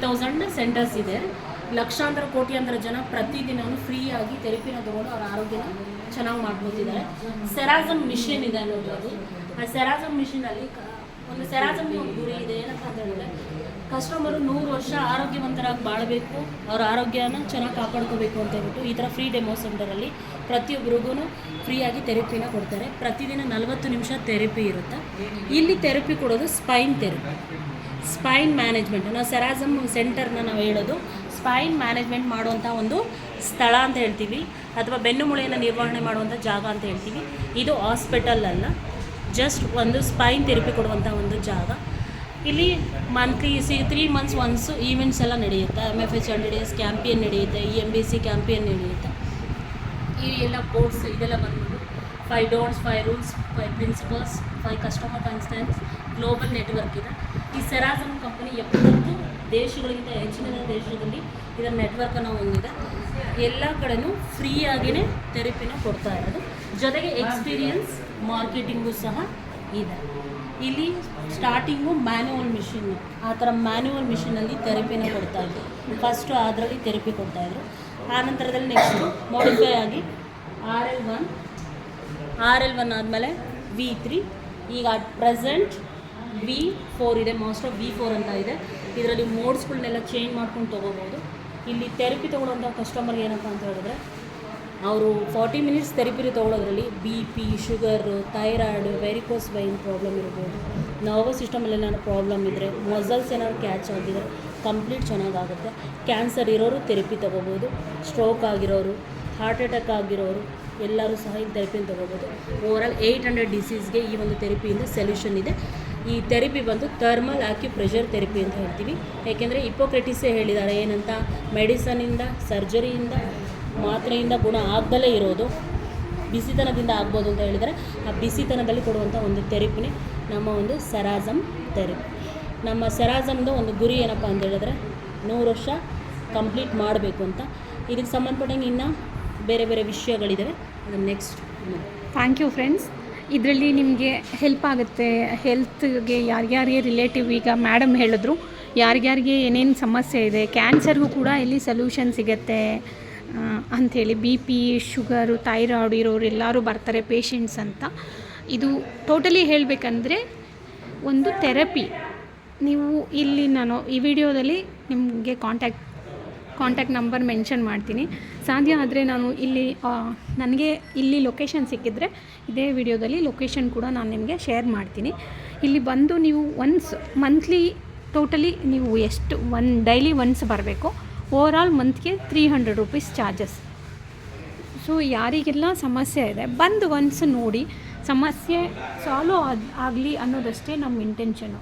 30,000 centres ಇದೆ. ಲಕ್ಷಾಂತರ ಕೋಟ್ಯಾಂತರ ಜನ ಪ್ರತಿದಿನವೂ ಫ್ರೀಯಾಗಿ ಥೆರಪಿನ ತೊಗೊಂಡು ಅವ್ರ ಆರೋಗ್ಯನ ಚೆನ್ನಾಗಿ ಮಾಡ್ಬೋದಿದ್ದಾರೆ. ಸೆರಾಜಮ್ ಮಿಷನ್ ಇದೆ ಅನ್ನೋದು. ಆ ಸೆರಾಜಮ್ ಮಿಷನಲ್ಲಿ ಒಂದು ಸೆರಾಜಮ್ಗೆ ಒಂದು ಗುರಿ ಇದೆ. ಏನಪ್ಪ ಅಂತ ಹೇಳಿದ್ರೆ ಕಸ್ಟಮರು 100 ವರ್ಷ ಆರೋಗ್ಯವಂತರಾಗಿ ಬಾಳಬೇಕು, ಅವ್ರ ಆರೋಗ್ಯನ ಚೆನ್ನಾಗಿ ಕಾಪಾಡ್ಕೋಬೇಕು ಅಂತ ಹೇಳ್ಬಿಟ್ಟು ಈ ಥರ ಫ್ರೀ ಡೆಮೋ ಸೆಂಟರಲ್ಲಿ ಪ್ರತಿಯೊಬ್ಬರಿಗೂ ಫ್ರೀಯಾಗಿ ಥೆರಪಿನ ಕೊಡ್ತಾರೆ. ಪ್ರತಿದಿನ 40 ನಿಮಿಷ ಥೆರಪಿ ಇರುತ್ತೆ. ಇಲ್ಲಿ ಥೆರಪಿ ಕೊಡೋದು ಸ್ಪೈನ್ ಥೆರಪಿ, ಸ್ಪೈನ್ ಮ್ಯಾನೇಜ್ಮೆಂಟ್. ನಾವು ಸೆರಾಜಮ್ ಸೆಂಟರ್ನ ನಾವು ಹೇಳೋದು ಸ್ಪೈನ್ ಮ್ಯಾನೇಜ್ಮೆಂಟ್ ಮಾಡುವಂಥ ಒಂದು ಸ್ಥಳ ಅಂತ ಹೇಳ್ತೀವಿ, ಅಥವಾ ಬೆನ್ನು ಮೂಳೆಯನ್ನು ನಿರ್ವಹಣೆ ಮಾಡುವಂಥ ಜಾಗ ಅಂತ ಹೇಳ್ತೀವಿ. ಇದು ಹಾಸ್ಪಿಟಲ್ ಅಲ್ಲ, ಜಸ್ಟ್ ಒಂದು ಸ್ಪೈನ್ ಥೆರಪಿ ಕೊಡುವಂಥ ಒಂದು ಜಾಗ. ಇಲ್ಲಿ ಮಂತ್ಲಿ 3 months ಒನ್ಸು ಈವೆಂಟ್ಸ್ ಎಲ್ಲ ನಡೆಯುತ್ತೆ. MFH 100 days ಕ್ಯಾಂಪಿಯನ್ ನಡೆಯುತ್ತೆ, EMBC ಕ್ಯಾಂಪಿಯನ್ ನಡೆಯುತ್ತೆ. ಈ ಎಲ್ಲ ಕೋರ್ಸ್ ಇದೆಲ್ಲ ಬಂದ್ಬಿಟ್ಟು 5 don'ts, 5 rules, 5 principles, 5 customer constants global network ಇದೆ. ಈ ಸೆರಾಜಮ್ ಕಂಪನಿ 70 ದೇಶಗಳಿಗಿಂತ ಹೆಚ್ಚಿನ ದೇಶದಲ್ಲಿ ಇದರ ನೆಟ್ವರ್ಕನ್ನು ಹೊಂದಿದೆ. ಎಲ್ಲ ಕಡೆನೂ ಫ್ರೀಯಾಗಿಯೇ ಥೆರಪಿನ ಕೊಡ್ತಾ ಇರೋದು. ಜೊತೆಗೆ ಎಕ್ಸ್ಪೀರಿಯನ್ಸ್ ಮಾರ್ಕೆಟಿಂಗು ಸಹ ಇದೆ. ಇಲ್ಲಿ ಸ್ಟಾರ್ಟಿಂಗು ಮ್ಯಾನ್ಯುವಲ್ ಮಿಷಿನ್, ಆ ಥರ ಮ್ಯಾನ್ಯುವಲ್ ಮಿಷಿನಲ್ಲಿ ಥೆರಪಿನ ಕೊಡ್ತಾಯಿದ್ರು. ಫಸ್ಟು ಅದರಲ್ಲಿ ಥೆರಪಿ ಕೊಡ್ತಾಯಿದ್ರು. ಆ ನಂತರದಲ್ಲಿ ನೆಕ್ಸ್ಟು ಮಾಡಿಫೈ ಆಗಿ RL1 ಆದಮೇಲೆ V3, ಈಗ ಅಟ್ ಪ್ರೆಸೆಂಟ್ V4 ಇದೆ. ಮಾಸ್ಟರ್ V4 ಅಂತ ಇದೆ. ಇದರಲ್ಲಿ ಮೋಡ್ಸ್ಗಳನ್ನೆಲ್ಲ ಚೇಂಜ್ ಮಾಡ್ಕೊಂಡು ತೊಗೋಬೋದು. ಇಲ್ಲಿ ಥೆರಪಿ ತೊಗೊಳ್ಳೋಂಥ ಕಸ್ಟಮರ್ಗೆ ಏನಪ್ಪ ಅಂತ ಹೇಳಿದ್ರೆ ಅವರು 40 minutes ಥೆರಪಿ ತೊಗೊಳ್ಳೋದ್ರಲ್ಲಿ BP, sugar, thyroid, varicose vein problem ಇರ್ಬೋದು, ನರ್ವಸ್ ಸಿಸ್ಟಮಲ್ಲಿ ಏನಾದ್ರು ಪ್ರಾಬ್ಲಮ್ ಇದ್ದರೆ, ಮಸಲ್ಸ್ ಏನಾದ್ರು ಕ್ಯಾಚ್ ಆಗಿದ್ರೆ ಕಂಪ್ಲೀಟ್ ಚೆನ್ನಾಗಾಗುತ್ತೆ. ಕ್ಯಾನ್ಸರ್ ಇರೋರು ಥೆರಪಿ ತೊಗೋಬೋದು, ಸ್ಟ್ರೋಕ್ ಆಗಿರೋರು, ಹಾರ್ಟ್ ಅಟ್ಯಾಕ್ ಆಗಿರೋರು ಎಲ್ಲರೂ ಸಹ ಈ ಥೆರಪಿನ ತೊಗೋಬೋದು. ಓವರಾಲ್ 800 ಡಿಸೀಸ್ಗೆ ಈ ಒಂದು ಥೆರಪಿಯಿಂದ ಸೊಲ್ಯೂಷನ್ ಇದೆ. ಈ ಥೆರಪಿ ಬಂದು ಥರ್ಮಲ್ ಆಕ್ಯುಪ್ರೆಷರ್ ಥೆರಪಿ ಅಂತ ಹೇಳ್ತೀವಿ. ಏಕೆಂದರೆ ಹಿಪೋಕ್ರೆಟಿಸೇ ಹೇಳಿದ್ದಾರೆ ಏನಂತ, ಮೆಡಿಸನಿಂದ, ಸರ್ಜರಿಯಿಂದ, ಮಾತ್ರೆಯಿಂದ ಗುಣ ಆಗದಲ್ಲೇ ಇರೋದು ಬಿಸಿತನದಿಂದ ಆಗ್ಬೋದು ಅಂತ ಹೇಳಿದರೆ, ಆ ಬಿಸಿತನದಲ್ಲಿ ಕೊಡುವಂಥ ಒಂದು ಥೆರಪಿನೇ ನಮ್ಮ ಒಂದು ಸೆರಾಜಮ್ ಥೆರಪಿ. ನಮ್ಮ ಸೆರಾಜಮ್ದು ಒಂದು ಗುರಿ ಏನಪ್ಪ ಅಂತ ಹೇಳಿದ್ರೆ 100 ವರ್ಷ ಕಂಪ್ಲೀಟ್ ಮಾಡಬೇಕು ಅಂತ. ಇದಕ್ಕೆ ಸಂಬಂಧಪಟ್ಟಂಗೆ ಇನ್ನೂ ಬೇರೆ ಬೇರೆ ವಿಷಯಗಳಿದ್ದಾವೆ. ಅದನ್ನು ನೆಕ್ಸ್ಟ್. Thank you friends. ಇದರಲ್ಲಿ ನಿಮಗೆ ಹೆಲ್ಪ್ ಆಗುತ್ತೆ. ಹೆಲ್ತ್ಗೆ ಯಾರ್ಯಾರಿಗೆ ರಿಲೇಟಿವ್, ಈಗ ಮೇಡಮ್ ಹೇಳಿದ್ರು ಯಾರ್ಯಾರಿಗೆ ಏನೇನು ಸಮಸ್ಯೆ ಇದೆ, ಕ್ಯಾನ್ಸರ್ಗೂ ಕೂಡ ಇಲ್ಲಿ ಸೊಲ್ಯೂಷನ್ ಸಿಗುತ್ತೆ ಅಂಥೇಳಿ. BP, ಶುಗರು, ಥೈರಾಯ್ಡ್ ಇರೋರು ಎಲ್ಲರೂ ಬರ್ತಾರೆ ಪೇಷಂಟ್ಸ್ ಅಂತ. ಇದು ಟೋಟಲಿ ಹೇಳಬೇಕಂದ್ರೆ ಒಂದು ಥೆರಪಿ. ನೀವು ಇಲ್ಲಿ ನಾನು ಈ ವಿಡಿಯೋದಲ್ಲಿ ನಿಮಗೆ ಕಾಂಟ್ಯಾಕ್ಟ್ ನಂಬರ್ ಮೆನ್ಷನ್ ಮಾಡ್ತೀನಿ. ಸಾಧ್ಯ ಆದರೆ ನಾನು ಇಲ್ಲಿ ನನಗೆ ಇಲ್ಲಿ ಲೊಕೇಶನ್ ಸಿಕ್ಕಿದ್ರೆ ಇದೇ ವಿಡಿಯೋದಲ್ಲಿ ಲೊಕೇಶನ್ ಕೂಡ ನಾನು ನಿಮಗೆ ಶೇರ್ ಮಾಡ್ತೀನಿ. ಇಲ್ಲಿ ಬಂದು ನೀವು ಒನ್ಸ್ ಮಂತ್ಲಿ ಟೋಟಲಿ ನೀವು ಎಷ್ಟು ಡೈಲಿ ಒನ್ಸ್ ಬರಬೇಕು. ಓವರಾಲ್ ಮಂತ್ಗೆ 300 rupees ಚಾರ್ಜಸ್. ಸೊ ಯಾರಿಗೆಲ್ಲ ಸಮಸ್ಯೆ ಇದೆ ಬಂದು ಒನ್ಸ್ ನೋಡಿ, ಸಮಸ್ಯೆ ಸಾಲ್ವ್ ಆಗಲಿ ಅನ್ನೋದಷ್ಟೇ ನಮ್ಮ ಇಂಟೆನ್ಷನು.